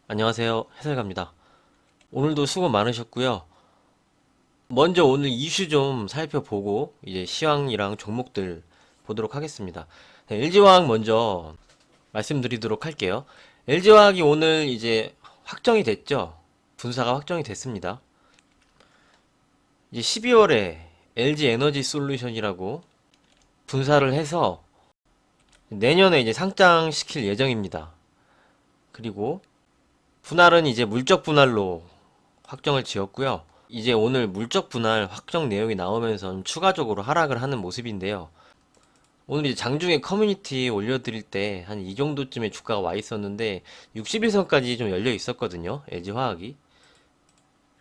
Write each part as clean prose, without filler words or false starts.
안녕하세요. 해설가입니다. 오늘도 수고 많으셨고요. 먼저 오늘 이슈 좀 살펴보고 이제 시황이랑 종목들 보도록 하겠습니다. 네, LG화학 먼저 말씀드리도록 할게요. LG화학이 오늘 이제 확정이 됐죠. 분사가 확정이 됐습니다. 이제 12월에 LG에너지 솔루션이라고 분사를 해서 내년에 이제 상장시킬 예정입니다. 그리고 분할은 이제 물적 분할로 확정을 지었고요. 이제 오늘 물적 분할 확정 내용이 나오면서 좀 추가적으로 하락을 하는 모습인데요. 오늘 이제 장중에 커뮤니티 올려드릴 때 한 이 정도쯤에 주가가 와 있었는데 61선까지 좀 열려 있었거든요. LG화학이.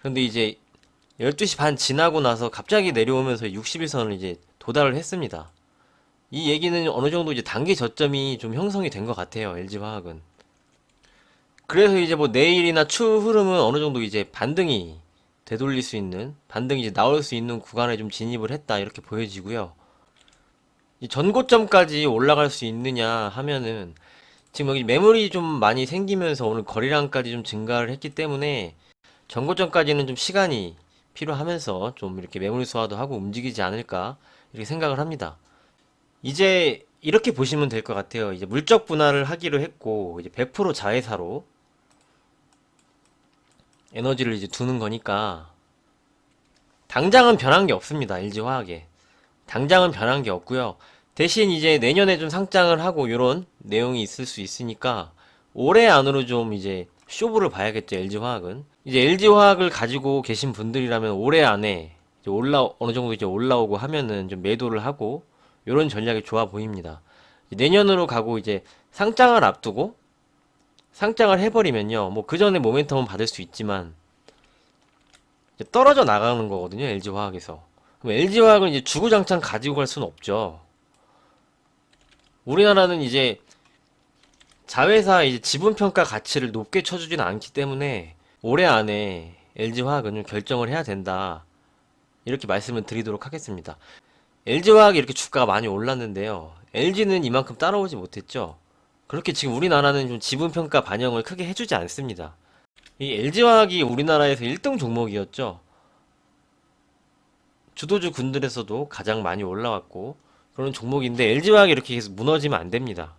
근데 이제 12시 반 지나고 나서 갑자기 내려오면서 61선을 이제 도달을 했습니다. 이 얘기는 어느 정도 이제 단기 저점이 좀 형성이 된 것 같아요. LG화학은. 그래서 이제 뭐 내일이나 추후 흐름은 어느 정도 이제 반등이 되돌릴 수 있는, 반등이 이제 나올 수 있는 구간에 좀 진입을 했다 이렇게 보여지고요. 이 전고점까지 올라갈 수 있느냐 하면은 지금 여기 매물이 좀 많이 생기면서 오늘 거래량까지 좀 증가를 했기 때문에 전고점까지는 좀 시간이 필요하면서 좀 이렇게 매물 소화도 하고 움직이지 않을까 이렇게 생각을 합니다. 이제 이렇게 보시면 될 것 같아요. 이제 물적 분할을 하기로 했고 이제 100% 자회사로 에너지를 이제 두는 거니까 당장은 변한 게 없습니다. LG화학에. 당장은 변한 게 없고요. 대신 이제 내년에 좀 상장을 하고 요런 내용이 있을 수 있으니까 올해 안으로 좀 이제 쇼부를 봐야겠죠. LG화학은. 이제 LG화학을 가지고 계신 분들이라면 올해 안에 이제 어느 정도 이제 올라오고 하면은 좀 매도를 하고 요런 전략이 좋아 보입니다. 내년으로 가고 이제 상장을 앞두고 상장을 해버리면요. 뭐 그 전에 모멘텀은 받을 수 있지만 이제 떨어져 나가는 거거든요. LG화학에서. 그럼 LG화학은 이제 주구장창 가지고 갈 수는 없죠. 우리나라는 이제 자회사 이제 지분평가 가치를 높게 쳐주지는 않기 때문에 올해 안에 LG화학은 좀 결정을 해야 된다. 이렇게 말씀을 드리도록 하겠습니다. LG화학이 이렇게 주가가 많이 올랐는데요. LG는 이만큼 따라오지 못했죠. 그렇게 지금 우리나라는 좀 지분평가 반영을 크게 해주지 않습니다. 이 LG화학이 우리나라에서 1등 종목이었죠. 주도주 군들에서도 가장 많이 올라왔고 그런 종목인데 LG화학이 이렇게 계속 무너지면 안 됩니다.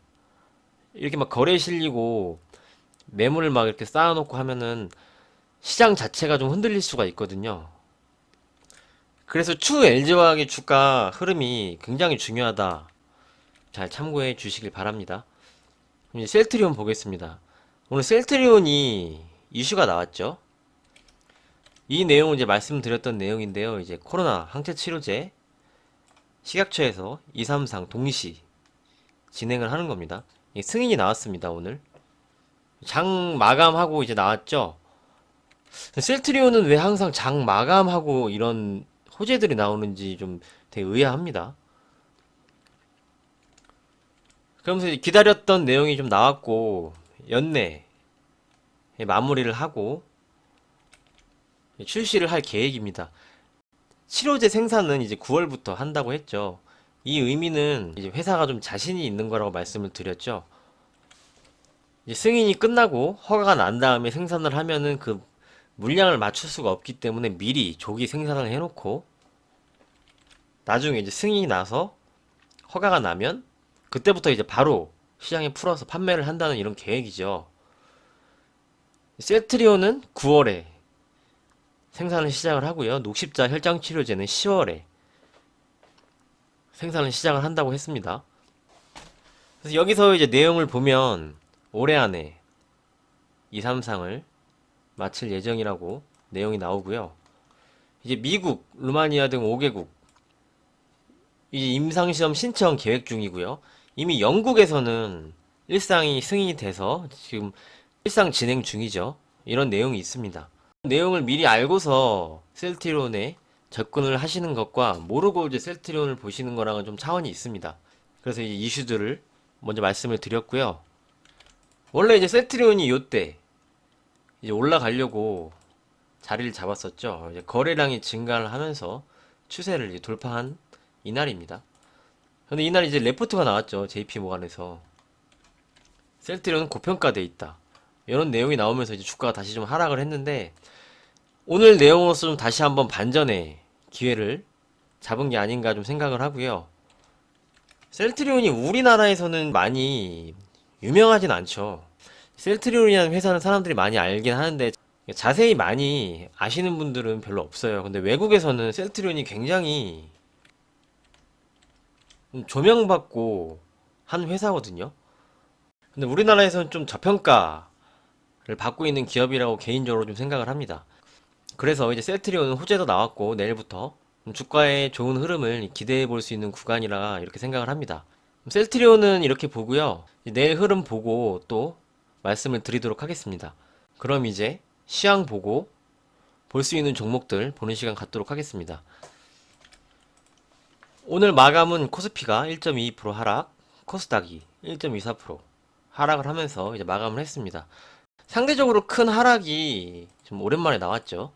이렇게 막 거래 실리고 매물을 막 이렇게 쌓아놓고 하면은 시장 자체가 좀 흔들릴 수가 있거든요. 그래서 추후 LG화학의 주가 흐름이 굉장히 중요하다. 잘 참고해 주시길 바랍니다. 그럼 이제 셀트리온 보겠습니다. 오늘 셀트리온이 이슈가 나왔죠. 이 내용은 이제 말씀드렸던 내용인데요. 이제 코로나 항체 치료제 식약처에서 233 동시 진행을 하는 겁니다. 승인이 나왔습니다, 오늘. 장 마감하고 이제 나왔죠. 셀트리온은 왜 항상 장 마감하고 이런 호재들이 나오는지 좀 되게 의아합니다. 그러면서 이제 기다렸던 내용이 좀 나왔고, 연내 마무리를 하고 출시를 할 계획입니다. 치료제 생산은 이제 9월부터 한다고 했죠. 이 의미는 이제 회사가 좀 자신이 있는 거라고 말씀을 드렸죠. 이제 승인이 끝나고 허가가 난 다음에 생산을 하면은 그 물량을 맞출 수가 없기 때문에 미리 조기 생산을 해놓고 나중에 이제 승인이 나서 허가가 나면 그때부터 이제 바로 시장에 풀어서 판매를 한다는 이런 계획이죠. 셀트리온은 9월에 생산을 시작을 하고요. 녹십자 혈장 치료제는 10월에 생산을 시작을 한다고 했습니다. 그래서 여기서 이제 내용을 보면 올해 안에 2, 3상을 마칠 예정이라고 내용이 나오고요. 이제 미국, 루마니아 등 5개국 이제 임상시험 신청 계획 중이고요. 이미 영국에서는 일상이 승인이 돼서 지금 일상 진행 중이죠. 이런 내용이 있습니다. 내용을 미리 알고서 셀트리온에 접근을 하시는 것과 모르고 이제 셀트리온을 보시는 거랑은 좀 차원이 있습니다. 그래서 이제 이슈들을 먼저 말씀을 드렸고요. 원래 이제 셀트리온이 요때 이제 올라가려고 자리를 잡았었죠. 이제 거래량이 증가를 하면서 추세를 이제 돌파한 이날입니다. 근데 이날 이제 레포트가 나왔죠. JP 모간에서 셀트리온은 고평가돼 있다. 이런 내용이 나오면서 이제 주가가 다시 좀 하락을 했는데, 오늘 내용으로서 좀 다시 한번 반전의 기회를 잡은 게 아닌가 좀 생각을 하고요. 셀트리온이 우리나라에서는 많이 유명하진 않죠. 셀트리온이라는 회사는 사람들이 많이 알긴 하는데 자세히 많이 아시는 분들은 별로 없어요. 근데 외국에서는 셀트리온이 굉장히 조명받고 한 회사거든요. 근데 우리나라에서는 좀 저평가를 받고 있는 기업이라고 개인적으로 좀 생각을 합니다. 그래서 이제 셀트리온은 호재도 나왔고 내일부터 주가의 좋은 흐름을 기대해 볼 수 있는 구간이라 이렇게 생각을 합니다. 셀트리온은 이렇게 보고요. 내일 흐름 보고 또 말씀을 드리도록 하겠습니다. 그럼 이제 시황 보고 볼 수 있는 종목들 보는 시간 갖도록 하겠습니다. 오늘 마감은 코스피가 1.22% 하락, 코스닥이 1.24% 하락을 하면서 이제 마감을 했습니다. 상대적으로 큰 하락이 좀 오랜만에 나왔죠.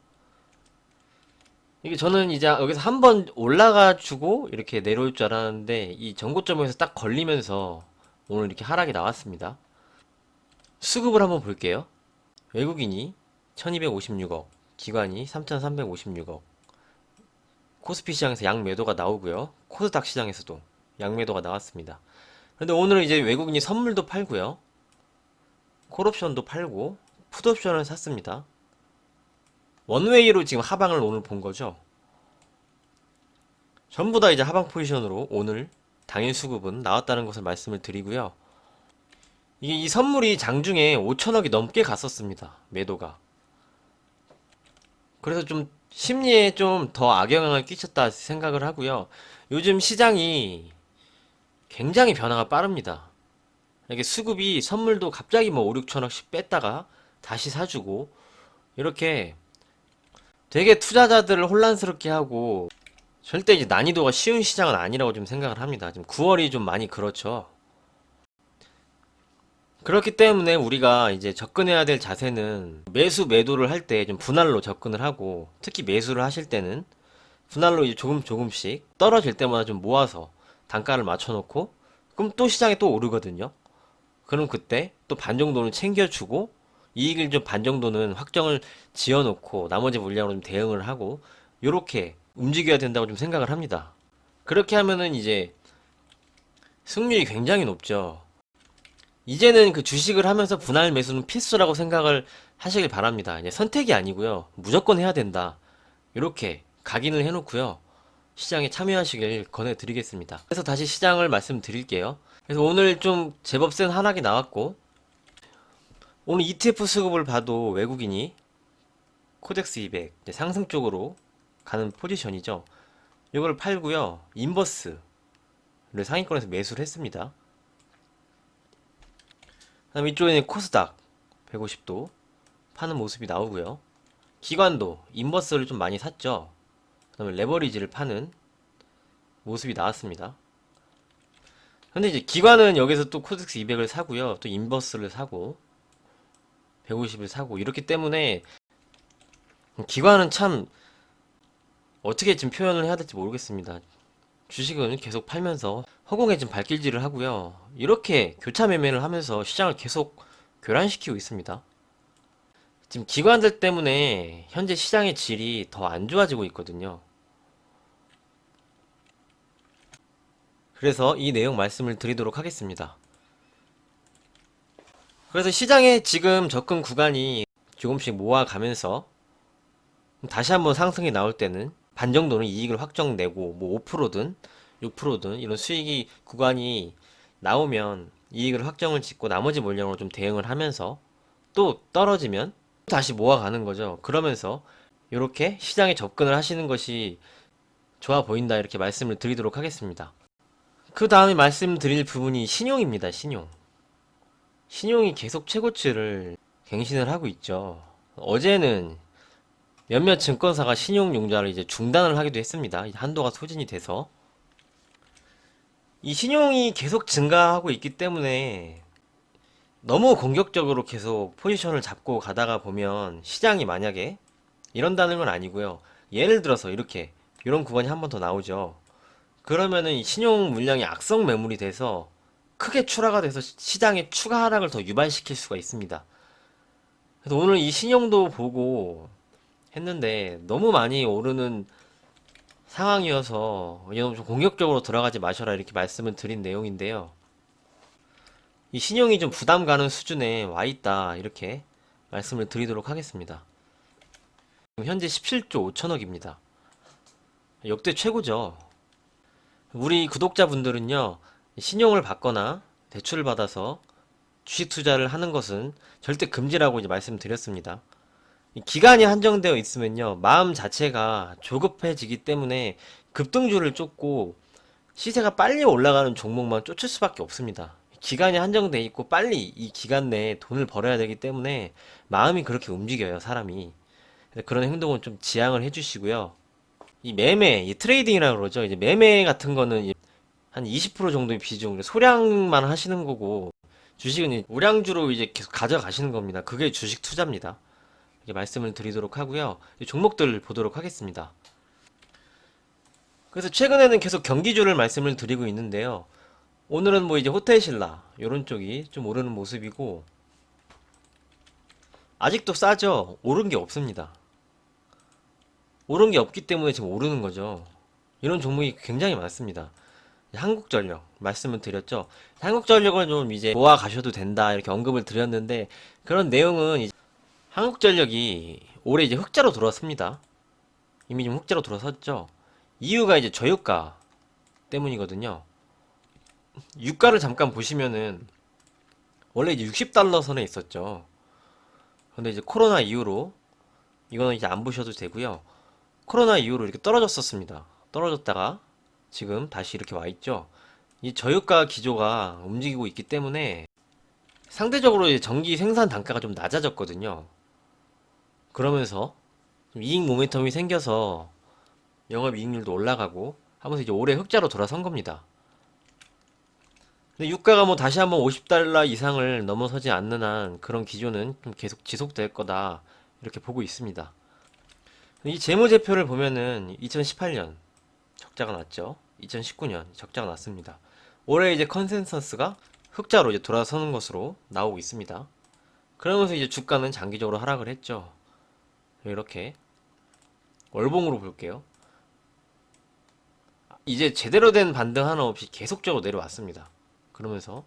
이게 저는 이제 여기서 한번 올라가 주고 이렇게 내려올 줄 알았는데 이 전고점에서 딱 걸리면서 오늘 이렇게 하락이 나왔습니다. 수급을 한번 볼게요. 외국인이 1256억, 기관이 3356억, 코스피 시장에서 양매도가 나오고요. 코스닥 시장에서도 양매도가 나왔습니다. 근데 오늘은 이제 외국인이 선물도 팔고요. 콜옵션도 팔고 풋옵션을 샀습니다. 원웨이로 지금 하방을 오늘 본 거죠. 전부 다 이제 하방 포지션으로 오늘 당일 수급은 나왔다는 것을 말씀을 드리고요. 이게 이 선물이 장중에 5천억이 넘게 갔었습니다. 매도가. 그래서 좀 심리에 좀 더 악영향을 끼쳤다 생각을 하고요. 요즘 시장이 굉장히 변화가 빠릅니다. 이게 수급이 선물도 갑자기 뭐 5, 6천억씩 뺐다가 다시 사주고 이렇게 되게 투자자들을 혼란스럽게 하고 절대 이제 난이도가 쉬운 시장은 아니라고 좀 생각을 합니다. 지금 9월이 좀 많이 그렇죠. 그렇기 때문에 우리가 이제 접근해야 될 자세는 매수 매도를 할 때 좀 분할로 접근을 하고 특히 매수를 하실 때는 분할로 이제 조금 조금씩 떨어질 때마다 좀 모아서 단가를 맞춰놓고 그럼 또 시장이 또 오르거든요. 그럼 그때 또 반 정도는 챙겨주고 이익을 좀 반 정도는 확정을 지어놓고 나머지 물량으로 좀 대응을 하고 요렇게 움직여야 된다고 좀 생각을 합니다. 그렇게 하면은 이제 승률이 굉장히 높죠. 이제는 그 주식을 하면서 분할 매수는 필수라고 생각을 하시길 바랍니다. 이제 선택이 아니고요. 무조건 해야 된다. 이렇게 각인을 해놓고요. 시장에 참여하시길 권해드리겠습니다. 그래서 다시 시장을 말씀드릴게요. 그래서 오늘 좀 제법 센 하락이 나왔고 오늘 ETF 수급을 봐도 외국인이 코덱스 200 상승 쪽으로 가는 포지션이죠. 이걸 팔고요. 인버스를 상위권에서 매수를 했습니다. 그다음 이쪽에는 코스닥 150도 파는 모습이 나오고요. 기관도 인버스를 좀 많이 샀죠. 그다음에 레버리지를 파는 모습이 나왔습니다. 근데 이제 기관은 여기서 또 코덱스 200을 사고요. 또 인버스를 사고 150을 사고 이렇기 때문에 기관은 참 어떻게 지금 표현을 해야 될지 모르겠습니다. 주식은 계속 팔면서 허공에 좀 발길질을 하고요. 이렇게 교차 매매를 하면서 시장을 계속 교란시키고 있습니다. 지금 기관들 때문에 현재 시장의 질이 더 안 좋아지고 있거든요. 그래서 이 내용 말씀을 드리도록 하겠습니다. 그래서 시장의 지금 접근 구간이 조금씩 모아가면서 다시 한번 상승이 나올 때는 반 정도는 이익을 확정내고 뭐 5%든 6%든 이런 수익이 구간이 나오면 이익을 확정을 짓고 나머지 물량으로 좀 대응을 하면서 또 떨어지면 다시 모아가는 거죠. 그러면서 이렇게 시장에 접근을 하시는 것이 좋아 보인다 이렇게 말씀을 드리도록 하겠습니다. 그 다음에 말씀드릴 부분이 신용입니다. 신용. 신용이 계속 최고치를 갱신을 하고 있죠. 어제는 몇몇 증권사가 신용융자를 이제 중단을 하기도 했습니다. 한도가 소진이 돼서. 이 신용이 계속 증가하고 있기 때문에 너무 공격적으로 계속 포지션을 잡고 가다가 보면 시장이 만약에 이런다는 건 아니고요. 예를 들어서 이렇게 이런 구간이 한 번 더 나오죠. 그러면은 이 신용 물량이 악성 매물이 돼서 크게 출하가 돼서 시장에 추가 하락을 더 유발시킬 수가 있습니다. 그래서 오늘 이 신용도 보고 했는데 너무 많이 오르는 상황이어서 너무 좀 공격적으로 들어가지 마셔라 이렇게 말씀을 드린 내용인데요. 이 신용이 좀 부담 가는 수준에 와 있다 이렇게 말씀을 드리도록 하겠습니다. 현재 17조 5천억입니다. 역대 최고죠. 우리 구독자분들은요, 신용을 받거나 대출을 받아서 주식 투자를 하는 것은 절대 금지라고 이제 말씀드렸습니다. 기간이 한정되어 있으면요, 마음 자체가 조급해지기 때문에 급등주를 쫓고 시세가 빨리 올라가는 종목만 쫓을 수밖에 없습니다. 기간이 한정돼 있고 빨리 이 기간 내에 돈을 벌어야 되기 때문에 마음이 그렇게 움직여요, 사람이. 그런 행동은 좀 지양을 해주시고요. 이 매매, 이 트레이딩이라고 그러죠. 이제 매매 같은 거는 한 20% 정도의 비중, 소량만 하시는 거고, 주식은 우량주로 이제 계속 가져가시는 겁니다. 그게 주식 투자입니다. 이렇게 말씀을 드리도록 하고요. 종목들 보도록 하겠습니다. 그래서 최근에는 계속 경기주를 말씀을 드리고 있는데요. 오늘은 뭐 이제 호텔신라, 요런 쪽이 좀 오르는 모습이고, 아직도 싸죠? 오른 게 없습니다. 오른 게 없기 때문에 지금 오르는 거죠. 이런 종목이 굉장히 많습니다. 한국전력 말씀을 드렸죠. 한국전력을 좀 이제 모아 가셔도 된다 이렇게 언급을 드렸는데 그런 내용은 이제 한국전력이 올해 이제 흑자로 돌아섭니다. 이미 좀 흑자로 돌아섰죠. 이유가 이제 저유가 때문이거든요. 유가를 잠깐 보시면은 원래 이제 60달러 선에 있었죠. 근데 이제 코로나 이후로 이거는 이제 안 보셔도 되고요. 코로나 이후로 이렇게 떨어졌었습니다. 떨어졌다가 지금 다시 이렇게 와 있죠. 이 저유가 기조가 움직이고 있기 때문에 상대적으로 이제 전기 생산 단가가 좀 낮아졌거든요. 그러면서 좀 이익 모멘텀이 생겨서 영업이익률도 올라가고 하면서 이제 올해 흑자로 돌아선 겁니다. 근데 유가가 뭐 다시 한번 50달러 이상을 넘어서지 않는 한 그런 기조는 좀 계속 지속될 거다 이렇게 보고 있습니다. 이 재무제표를 보면은 2018년 적자가 났죠. 2019년 적자가 났습니다. 올해 이제 컨센서스가 흑자로 이제 돌아서는 것으로 나오고 있습니다. 그러면서 이제 주가는 장기적으로 하락을 했죠. 이렇게 월봉으로 볼게요. 이제 제대로 된 반등 하나 없이 계속적으로 내려왔습니다. 그러면서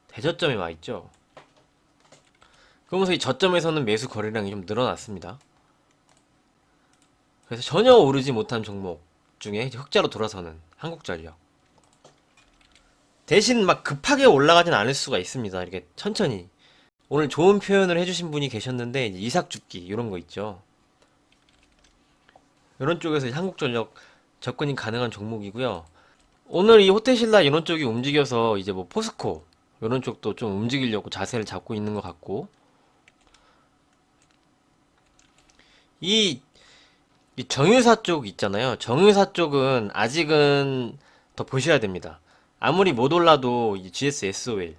대저점에 와 있죠. 그러면서 이 저점에서는 매수 거래량이 좀 늘어났습니다. 그래서 전혀 오르지 못한 종목 중에 이제 흑자로 돌아서는 한국전력. 대신 막 급하게 올라가진 않을 수가 있습니다. 이렇게 천천히. 오늘 좋은 표현을 해주신 분이 계셨는데 이제 이삭죽기 이런 거 있죠. 이런 쪽에서 한국전력 접근이 가능한 종목이고요. 오늘 이 호텔신라 이런 쪽이 움직여서 이제 뭐 포스코 이런 쪽도 좀 움직이려고 자세를 잡고 있는 것 같고 이, 이 정유사 쪽 있잖아요. 정유사 쪽은 아직은 더 보셔야 됩니다. 아무리 못 올라도 이 GS SOL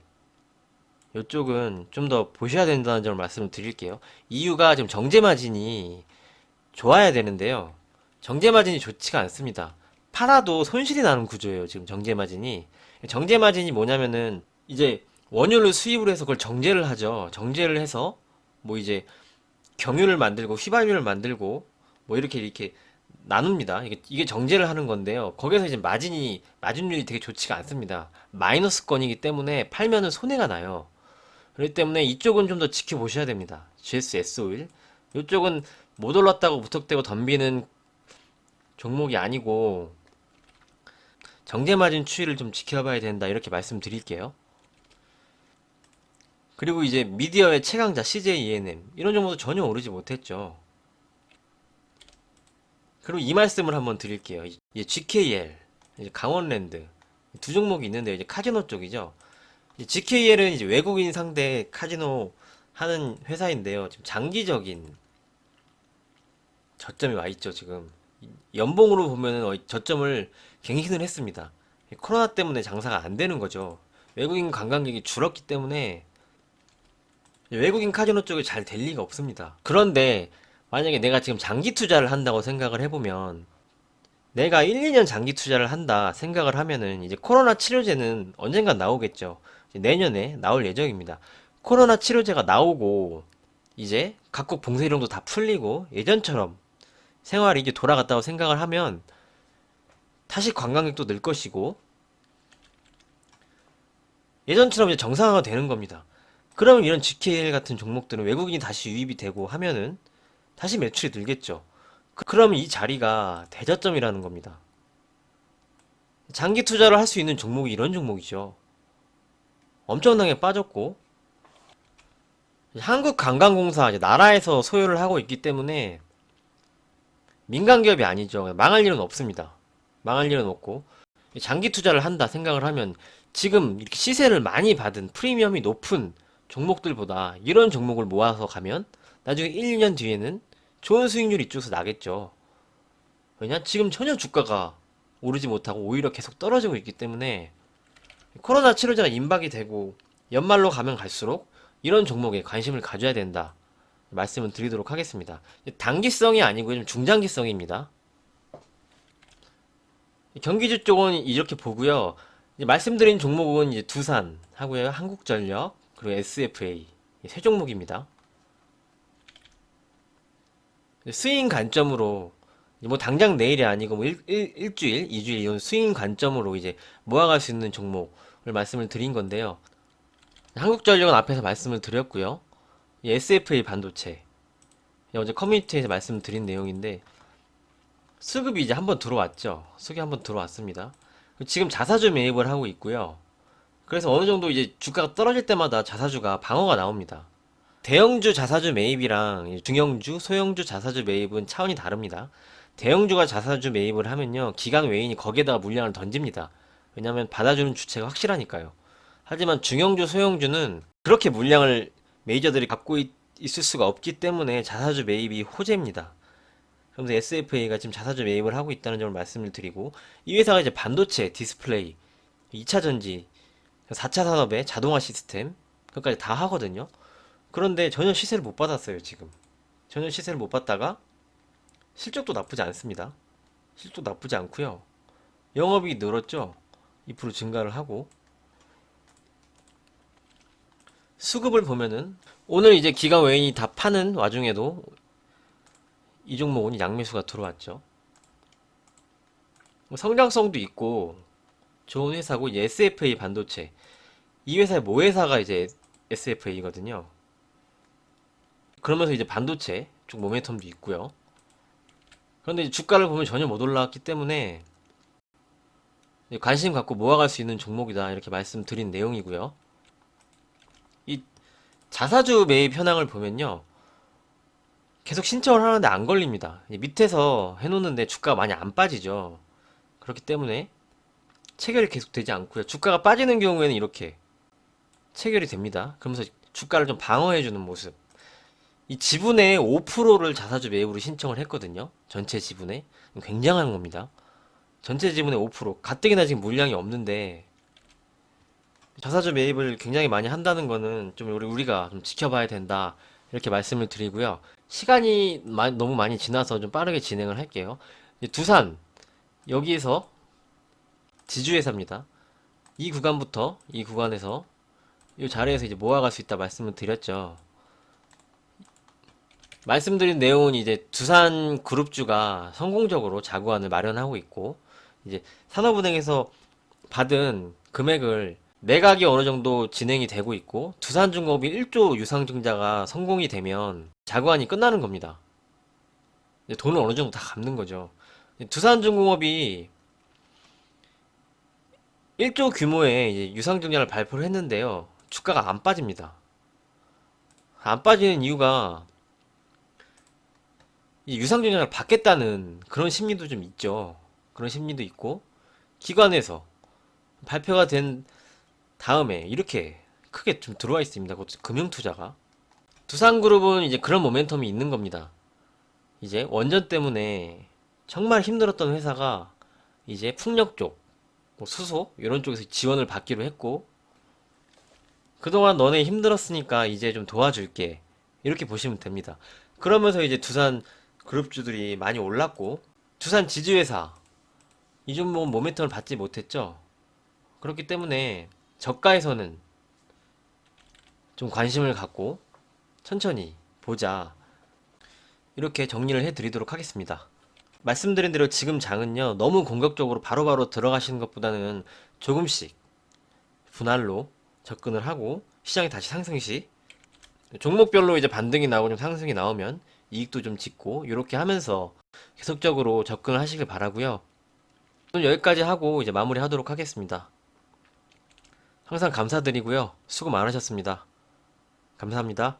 이쪽은 좀 더 보셔야 된다는 점을 말씀을 드릴게요. 이유가 지금 정제 마진이 좋아야 되는데요. 정제 마진이 좋지가 않습니다. 팔아도 손실이 나는 구조예요. 지금 정제 마진이. 정제 마진이 뭐냐면은 이제 원유를 수입을 해서 그걸 정제를 하죠. 정제를 해서 뭐 이제 경유를 만들고 휘발유를 만들고 뭐 이렇게 나눕니다. 이게 정제를 하는 건데요. 거기서 이제 마진율이 되게 좋지가 않습니다. 마이너스권이기 때문에 팔면은 손해가 나요. 그렇기 때문에 이쪽은 좀 더 지켜보셔야 됩니다. GS S-오일. 이쪽은 못 올랐다고 무턱대고 덤비는 종목이 아니고 정제 마진 추이를 좀 지켜봐야 된다. 이렇게 말씀드릴게요. 그리고 이제 미디어의 최강자 CJ ENM 이런 종목도 전혀 오르지 못했죠. 그리고 이 말씀을 한번 드릴게요. 이제 GKL, 이제 강원랜드 두 종목이 있는데 이제 카지노 쪽이죠. GKL은 이제 외국인 상대 카지노 하는 회사인데요. 지금 장기적인 저점이 와 있죠, 지금. 연봉으로 보면은 저점을 갱신을 했습니다. 코로나 때문에 장사가 안 되는 거죠. 외국인 관광객이 줄었기 때문에 외국인 카지노 쪽이 잘 될 리가 없습니다. 그런데 만약에 내가 지금 장기 투자를 한다고 생각을 해보면 내가 1, 2년 장기 투자를 한다 생각을 하면은 이제 코로나 치료제는 언젠간 나오겠죠. 이제 내년에 나올 예정입니다. 코로나 치료제가 나오고 이제 각국 봉쇄령도 다 풀리고 예전처럼 생활이 이제 돌아갔다고 생각을 하면 다시 관광객도 늘 것이고 예전처럼 이제 정상화가 되는 겁니다. 그러면 이런 GKL 같은 종목들은 외국인이 다시 유입이 되고 하면은 다시 매출이 늘겠죠. 그러면 이 자리가 대저점이라는 겁니다. 장기 투자를 할 수 있는 종목이 이런 종목이죠. 엄청나게 빠졌고 한국관광공사 이제 나라에서 소유를 하고 있기 때문에 민간 기업이 아니죠. 망할 일은 없습니다. 망할 일은 없고 장기 투자를 한다 생각을 하면 지금 이렇게 시세를 많이 받은 프리미엄이 높은 종목들보다 이런 종목을 모아서 가면 나중에 1, 2년 뒤에는 좋은 수익률이 이쪽에서 나겠죠. 왜냐? 지금 전혀 주가가 오르지 못하고 오히려 계속 떨어지고 있기 때문에 코로나 치료제가 임박이 되고 연말로 가면 갈수록 이런 종목에 관심을 가져야 된다 말씀을 드리도록 하겠습니다. 단기성이 아니고 좀 중장기성입니다. 경기주 쪽은 이렇게 보고요. 이제 말씀드린 종목은 이제 두산 하고요, 한국전력 그리고 SFA 세 종목입니다. 스윙 관점으로 뭐 당장 내일이 아니고 뭐 일주일, 2주일 이런 스윙 관점으로 이제 모아갈 수 있는 종목을 말씀을 드린 건데요. 한국전력은 앞에서 말씀을 드렸고요. 이 SFA 반도체 어제 커뮤니티에서 말씀드린 내용인데 수급이 이제 한번 들어왔죠. 수급이 한번 들어왔습니다. 지금 자사주 매입을 하고 있고요. 그래서 어느 정도 이제 주가가 떨어질 때마다 자사주가 방어가 나옵니다. 대형주 자사주 매입이랑 중형주, 소형주 자사주 매입은 차원이 다릅니다. 대형주가 자사주 매입을 하면요, 기관 외인이 거기에다가 물량을 던집니다. 왜냐하면 받아주는 주체가 확실하니까요. 하지만 중형주, 소형주는 그렇게 물량을 메이저들이 갖고 있을 수가 없기 때문에 자사주 매입이 호재입니다. 그러면서 SFA가 지금 자사주 매입을 하고 있다는 점을 말씀을 드리고, 이 회사가 이제 반도체, 디스플레이, 2차 전지, 4차 산업의 자동화 시스템, 그것까지 다 하거든요. 그런데 전혀 시세를 못 받았어요, 지금. 전혀 시세를 못 받다가 실적도 나쁘지 않습니다. 실적도 나쁘지 않고요. 영업이익 늘었죠. 2% 증가를 하고 수급을 보면은 오늘 이제 기관 외인이 다 파는 와중에도 이 종목은 양매수가 들어왔죠. 성장성도 있고 좋은 회사고 이제 SFA 반도체 이 회사의 모회사가 이제 SFA거든요. 그러면서 이제 반도체 쪽 모멘텀도 있고요. 그런데 이제 주가를 보면 전혀 못 올라왔기 때문에 관심 갖고 모아갈 수 있는 종목이다 이렇게 말씀드린 내용이고요. 이 자사주 매입 현황을 보면요, 계속 신청을 하는데 안 걸립니다. 밑에서 해놓는데 주가가 많이 안 빠지죠. 그렇기 때문에 체결이 계속 되지 않고요. 주가가 빠지는 경우에는 이렇게 체결이 됩니다. 그러면서 주가를 좀 방어해주는 모습. 이 지분의 5%를 자사주 매입으로 신청을 했거든요. 전체 지분에. 굉장한 겁니다. 전체 지분의 5%. 가뜩이나 지금 물량이 없는데 자사주 매입을 굉장히 많이 한다는 거는 좀 우리가 좀 지켜봐야 된다. 이렇게 말씀을 드리고요. 시간이 너무 많이 지나서 좀 빠르게 진행을 할게요. 두산 여기에서 지주회사입니다. 이 구간부터 이 구간에서 이 자리에서 이제 모아갈 수 있다 말씀을 드렸죠. 말씀드린 내용은 이제 두산 그룹주가 성공적으로 자구안을 마련하고 있고 이제 산업은행에서 받은 금액을 매각이 어느 정도 진행이 되고 있고 두산중공업이 1조 유상증자가 성공이 되면 자구안이 끝나는 겁니다. 이제 돈을 어느 정도 다 갚는 거죠. 두산중공업이 1조 규모의 이제 유상증자를 발표를 했는데요. 주가가 안 빠집니다. 안 빠지는 이유가 이 유상증자를 받겠다는 그런 심리도 좀 있죠. 그런 심리도 있고 기관에서 발표가 된 다음에 이렇게 크게 좀 들어와 있습니다. 금융투자가. 두산그룹은 이제 그런 모멘텀이 있는 겁니다. 이제 원전 때문에 정말 힘들었던 회사가 이제 풍력 쪽, 뭐 수소 이런 쪽에서 지원을 받기로 했고 그동안 너네 힘들었으니까 이제 좀 도와줄게 이렇게 보시면 됩니다. 그러면서 이제 두산 그룹주들이 많이 올랐고 두산 지주회사 이 종목은 모멘텀을 받지 못했죠. 그렇기 때문에 저가에서는 좀 관심을 갖고 천천히 보자. 이렇게 정리를 해드리도록 하겠습니다. 말씀드린 대로 지금 장은요, 너무 공격적으로 바로바로 들어가시는 것보다는 조금씩 분할로 접근을 하고 시장이 다시 상승 시 종목별로 이제 반등이 나오고 좀 상승이 나오면 이익도 좀 짓고 이렇게 하면서 계속적으로 접근을 하시길 바라고요. 오늘 여기까지 하고 이제 마무리 하도록 하겠습니다. 항상 감사드리고요. 수고 많으셨습니다. 감사합니다.